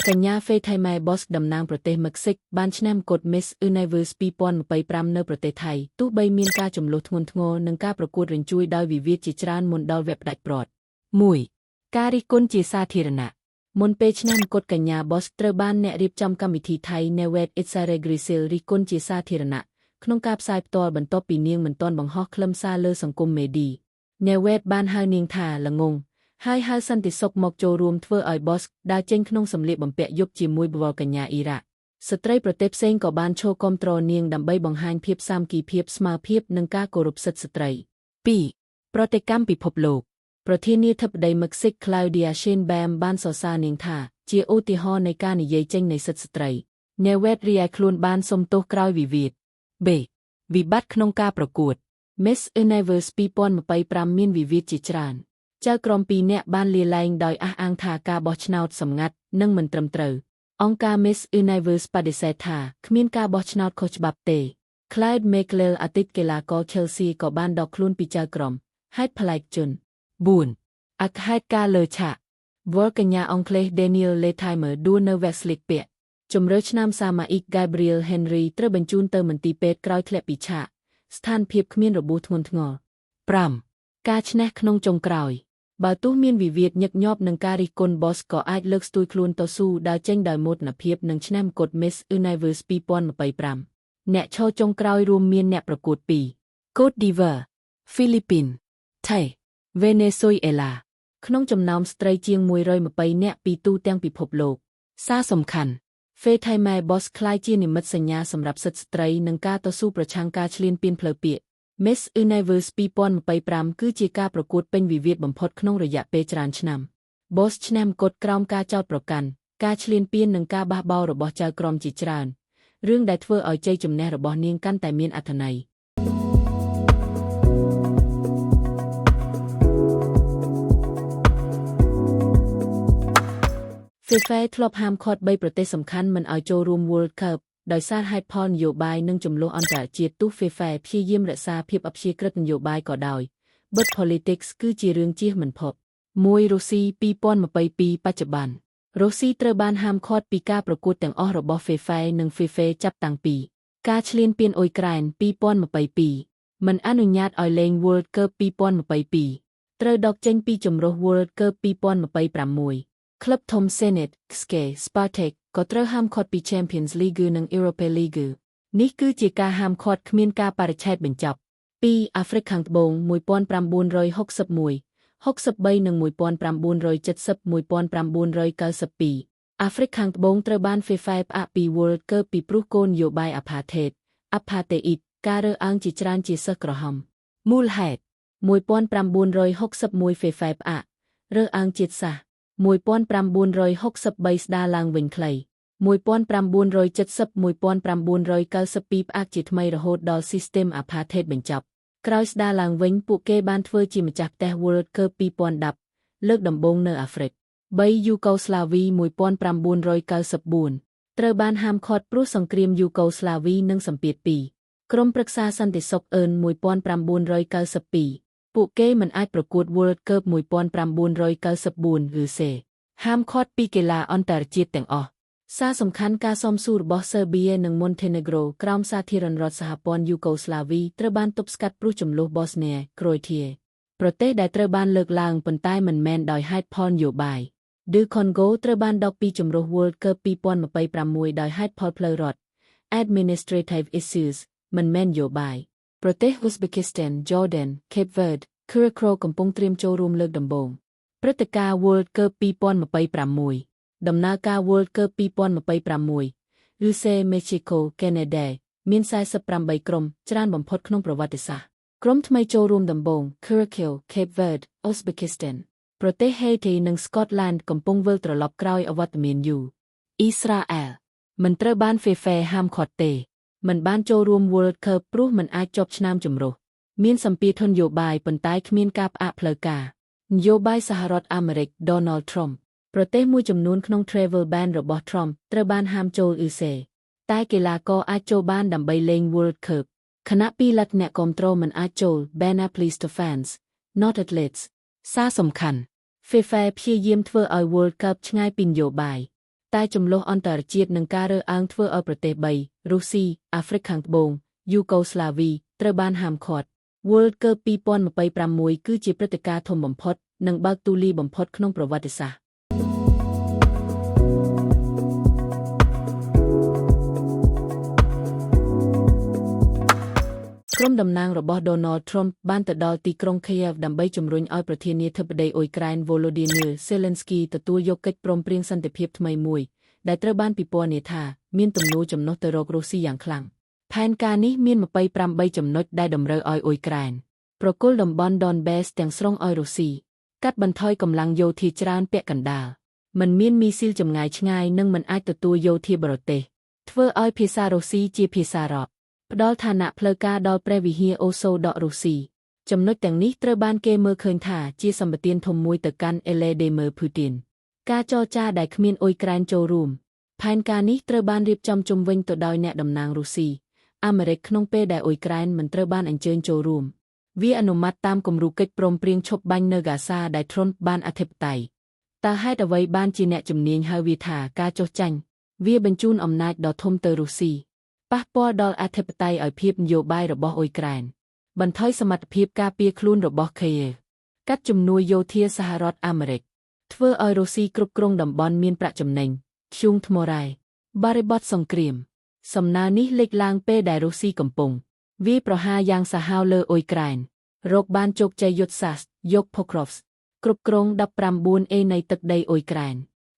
កញ្ញាហ្វេថៃម៉ែបសតំណាងប្រទេសមិចស៊ិកបានឈ្នះកូដ Miss Universe 2025នៅប្រទេសថៃទោះបីមានការចំនួនធ្ងន់ធ្ងរនិងការប្រកួតរញ្ជួយដោយវិវាទជាច្រើនមុនដល់វគ្គផ្ដាច់ព្រាត់ 1. ការរិះគន់ជាសាធារណៈមុនពេលឈ្នះកូដកញ្ញាបសត្រូវបានអ្នករៀបចំកម្មវិធីថៃ Newet Itsare Grisil រិះគន់ជាសាធារណៈក្នុងការផ្សាយផ្ទាល់បន្ទាប់ពីនាងមិនទាន់បង្ហោះខ្លឹមសារលើសង្គមមេឌី Newet បានហៅនាងថាល្ងងហើយហៅសន្តិសុខមកចូលរួមធ្វើឲ្យបសដើរចេញក្នុងសម្លៀកបំពាក់យប់ជាមួយបវរកញ្ញាអ៊ីរ៉ាក់ស្ត្រីប្រទេសផ្សេងក៏បានឈរគាំទ្រនាងដើម្បីបង្ហាញភាពសាមគ្គីភាពស្មើភាពនិងការគោរពសិទ្ធិស្ត្រី 2. ប្រតិកម្មពិភពលោកប្រធានាធិបតីមិចស៊ិក Claudia Sheinbaum បានសរសើរនាងថាជាឧទាហរណ៍នៃការនិយាយចេញនៃសិទ្ធិស្ត្រី Newet រីឯខ្លួនបានសុំទោសក្រោយវិវាទ B. វិបត្តិក្នុងការប្រកួត Miss Universe 2025មានវិវាទជាច្រើនចៅក្រម2នាក់បានលាលែងដោយអះអាងថាការបោះឆ្នោតសម្ងាត់និងមិនត្រឹមត្រូវអង្គការ Miss Universe បដិសេធថាគ្មានការបោះឆ្នោតខុសច្បាប់ទេ Clyde McLeod អតីតកីឡាករ Chelsea ក៏បានដកខ្លួនពីចៅក្រមហេតុប្លែកជន 4. អកហេតុការលើឆាកវល់កញ្ញាអង់គ្លេស Daniel Letimer ដួលនៅវ៉េស្លីកពាក់ជម្រើសឆ្នាំសាម៉ាអ៊ីក Gabriel Henry ត្រូវបញ្ជូនទៅមន្ទីរពេទ្យក្រោយធ្លាក់ពីឆាកស្ថានភាពគ្មានរបួសធ្ងន់ធ្ងរ 5. ការឈ្នះក្នុងចុងក្រោយបើទោះមានវិវាទញឹកញាប់នឹងការរិះគន់បសក៏អាចលើកស្ទួយខ្លួនតស៊ូដើរចេញដោយមោទនភាពនិងឈ្នះកូដ Miss Universe 2025អ្នកឈរចុងក្រោយរួមមានអ្នកប្រកួតពី Côte d'Ivoire ហ្វីលីពីន ថៃ វេណេស៊ុយអេឡាក្នុងចំណោមស្ត្រីជាង120នាក់ពីទូទាំងពិភពលោកសារសំខាន់ហ្វេថៃម៉ែបសក្លាយជានិមិត្តសញ្ញាសម្រាប់សិទ្ធិស្ត្រីនិងការតស៊ូប្រឆាំងការឈ្លានពានផ្លូវពាក្យMiss Universe 2025គឺជាការប្រកួតពេញវិវាទបំផុតក្នុងរយៈពេលច្រើនឆ្នាំ Boss ឈ្នះកូដក្រោមការចោទប្រកាន់ការឈ្លានពាននិងការបះបោររបស់ចៅក្រមជាច្រើនរឿងដែលធ្វើឲ្យជ័យជំនះរបស់នាងកាន់តែមានអត្ថន័យFIFA ធ្លាប់ហាមឃាត់3ប្រទេសសំខាន់មិនឲ្យចូលរួម World Cup ដោយសារហេតុផលនយោបាយនិងចំនួនអន្តរជាតិទោះ FIFA ព្យាយាមរក្សាភាពអព្យាក្រឹតនយោបាយក៏ដោយ But Politics គឺជារឿងជៀសមិនផុត 1. រុស្ស៊ី2022បច្ចុប្បន្នរុស្ស៊ីត្រូវបានហាមឃាត់ពីការប្រកួតទាំងអស់របស់ FIFA និង FIFA ចាប់តាំងពីការឈ្លានពានអ៊ុយក្រែន2022មិនអនុញ្ញាតឲ្យលេង World Cup 2022ត្រូវដកចេញពីជម្រើស World Cup 2026ក្លឹបធំ Zenit, Ske, Spartak ក៏ត្រូវហាមឃាត់ពី Champions League និង Europa League នេះគឺជាការហាមឃាត់គ្មានការបរិច្ឆេទបញ្ចប់ 2. អាហ្វ្រិកខាងត្បូង1961 63និង1970 1992អាហ្វ្រិកខាងត្បូងត្រូវបាន FIFA ផ្អាកពី World Cup ពីព្រោះគោលនយោបាយ Apartheid ការរើសអើងជាច្រើនជាសិស្សក្រហមមូលហេតុ1961 FIFA ផ្អាករើសអើងជាតិសាសន៍1963ស្ដារឡើងវិញខ្លី1970 1992ផ្អាកជាថ្មីរហូតដល់ System Apartheid បញ្ចប់ក្រោយស្ដារឡើងវិញពួកគេបានធ្វើជាម្ចាស់ផ្ទះ World Cup 2010លើកដំបូងនៅអាហ្វ្រិក 3. យូកូស្លាវី1994ត្រូវបានហាមឃាត់ព្រោះសង្គ្រាមយូកូស្លាវីនិងសម្ពាធពីក្រុមប្រឹក្សាសន្តិសុខអឺន1992ពួកគេមិនអាចប្រកួត World Cup 1994ឬសេហាមឃាត់ពីកីឡាអន្តរជាតិទាំងអស់សារសំខាន់ការស៊ាំស៊ូរបស់សឺប៊ីនិង Montenegro ក្រោមសាធារណរដ្ឋសហព័ន្ធយូកូស្លាវីត្រូវបានទប់ស្កាត់ព្រោះចំនួន Bosnia Croatia ប្រទេសដែលត្រូវបានលើកឡើងប៉ុន្តែមិនមែនដោយហេតុផលនយោបាយ The Congo ត្រូវបានដកពីជម្រើស World Cup 2026ដោយហេតុផលផ្លូវរដ្ឋ Administrative Issues មិនមែននយោបាយប្រទេស Uzbekistan, Jordan, Cape Verde, Curacao កំពុងត្រៀមចូលរួមលើកដំបូងព្រឹត្តិការណ៍ World Cup 2026ដំណើរការ World Cup 2026 ឬសេ Mexico, Canada មាន48ក្រុមច្រើនបំផុតក្នុងប្រវត្តិសាស្ត្រក្រុមថ្មីចូលរួមដំបូង Curacao, Cape Verde, Uzbekistan ប្រទេស Haiti និង Scotland កំពុងវិលត្រឡប់ក្រោយអវត្តមានយូរ Israel មិនត្រូវបាន FIFA ហាមឃាត់ទេមិនបានចូលរួម World Cup ព្រោះមិនអាចជាប់ឆ្នាំជំរុះមានសម្ពាធនយោបាយប៉ុន្តែគ្មានការផ្អាកផ្លូវការនយោបាយសហរដ្ឋអាមេរិក Donald Trump ប្រទេសមួយចំនួនក្នុង Travel Ban របស់ Trump ត្រូវបានហាមចូលតែកីឡាករអាចចូលបានដើម្បីលេង World Cup ខណៈពីលក្ខណៈគាំទ្រមិនអាចចូល Ban applies to fans not athletes សារសំខាន់ FIFA ព្យាយាមធ្វើឲ្យ World Cup ឆ្ងាយពីនយោបាយ តែចំនួនអន្តរជាតិនឹងការរើអាងធ្វើឲ្យប្រទេស3រុស្ស៊ីអាហ្វ្រិកខាងត្បូងយូកូស្លាវីត្រូវបានហាមឃាត់ World Cup 2026គឺជាព្រឹត្តិការណ៍ធំបំផុតនិងបើកទូលាយបំផុតក្នុងប្រវត្តិសាស្ត្រក្រុមតំណាងរបស់ Donald Trump បានទៅដល់ទីក្រុង Kyiv ដើម្បីជំរុញឲ្យប្រធានាធិបតីអ៊ុយក្រែន Volodymyr Zelensky ទទួលយកកិច្ចព្រមព្រៀងសន្តិភាពថ្មីមួយដែលត្រូវបានពិពណ៌នាថាមានទំនោរចំណុះទៅរករុស្ស៊ីយ៉ាងខ្លាំងផែនការនេះមាន28ចំណុចដែលតម្រូវឲ្យអ៊ុយក្រែនប្រគល់តំបន់ Donbas ទាំងស្រុងឲ្យរុស្ស៊ីកាត់បន្ថយកម្លាំងយោធាច្រើនពាក់កណ្ដាលមិនមានមីស៊ីលចម្ងាយឆ្ងាយនិងមិនអាចទទួលយោធាបរទេសធ្វើឲ្យភាសារុស្ស៊ីជាភាសារ៉ាបផ្ដល់ឋានៈផ្លូវការដល់ព្រះវិហារអូសូដករុស្ស៊ីចំណុចទាំងនេះត្រូវបានគេមើលឃើញថាជាសម្បទានធំមួយទៅកាន់អេឡេដេមើភូទីនការចរចាដែលគ្មានអ៊ុយក្រែនចូលរួមផែនការនេះត្រូវបានរៀបចំជុំវិញទៅដោយអ្នកតំណាងរុស្ស៊ីអាមេរិកក្នុងពេលដែលអ៊ុយក្រែនមិនត្រូវបានអញ្ជើញចូលរួមវាអនុម័តតាមគំរូកិច្ចព្រមព្រៀងឈប់បាញ់នៅហ្គាសាដែលទ្រង់បានអធិបតេយ្យតើហេតុអ្វីបានជាអ្នកជំនាញហៅវាថាការចុះចាញ់វាបញ្ជូនអំណាចដ៏ធំទៅរុស្ស៊ីប៉ះពាល់ដល់អធិបតេយ្យឲ្យភាពនយោបាយរបស់អ៊ុយក្រែនបន្ថយសមត្ថភាពការពារខ្លួនរបស់ Kyiv កាត់ជំនួយយោធាសហរដ្ឋអាមេរិកធ្វើឲ្យរុស្ស៊ីគ្រប់គ្រងតំបន់មានប្រាក់ចំណេញធ្យូងថ្មរ៉ែបរិបទសង្គ្រាមសំណើនេះលេចឡើងពេលដែលរុស្ស៊ីកំពុងវាយប្រហារយ៉ាងសាហាវលើអ៊ុយក្រែនរកបានជោគជ័យយុទ្ធសាស្ត្រយក Pokrovsk គ្រប់គ្រង 19A នៃទឹកដីអ៊ុយក្រែន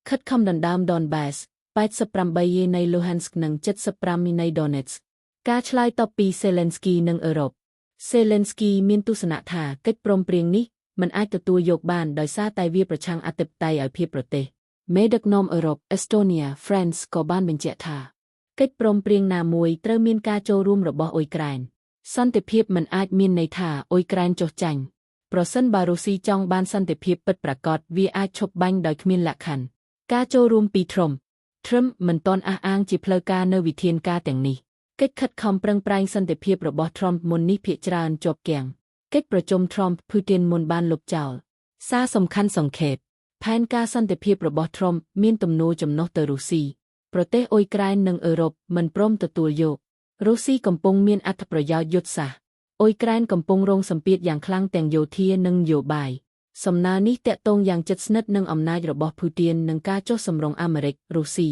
ខិតខំដណ្ដើម Donbas 88នៃ Luhansk និង75នៃ Donetsk ការឆ្លើយតបពី Zelensky និងអឺរ៉ុប Zelensky មានទស្សនៈថាកិច្ចព្រមព្រៀងនេះមិនអាចទទួលយកបានដោយសារតែវាប្រឆាំងអធិបតេយ្យឲ្យភាពប្រទេសមេដឹកនាំអឺរ៉ុប Estonia France ក៏បានបញ្ជាក់ថាកិច្ចព្រមព្រៀងណាមួយត្រូវមានការចូលរួមរបស់អ៊ុយក្រែនសន្តិភាពមិនអាចមានន័យថាអ៊ុយក្រែនចុះចាញ់ប្រសិនបើរុស្ស៊ីចង់បានសន្តិភាពពិតប្រាកដវាអាចឈប់បាញ់ដោយគ្មានលក្ខខណ្ឌការចូលរួមពីTrumpមិនទាន់អះអាងជាផ្លូវការនៅវិធានការទាំងនេះកិច្ចខិតខំប្រឹងប្រែងសន្តិភាពរបស់Trumpមុននេះភាគច្រើនជាប់គាំងកិច្ចប្រជុំTrump Putinមុនបានលុបចោលសារសំខាន់សង្ខេបផែនការសន្តិភាពរបស់Trumpមានទំនោរចំណុះទៅរុស្ស៊ីប្រទេសអ៊ុយក្រែននិងអឺរ៉ុបមិនព្រមទទួលយករុស្ស៊ីកំពុងមានអត្ថប្រយោជន៍យុទ្ធសាស្ត្រអ៊ុយក្រែនកំពុងរងសម្ពាធយ៉ាងខ្លាំងទាំងយោធានិងនយោបាយសំណើនេះតាក់ទងយ៉ាងជិតស្និទ្ធនឹងអំណាចរបស់Putinនិងការចុះសម្រុងអាមេរិករុស្ស៊ី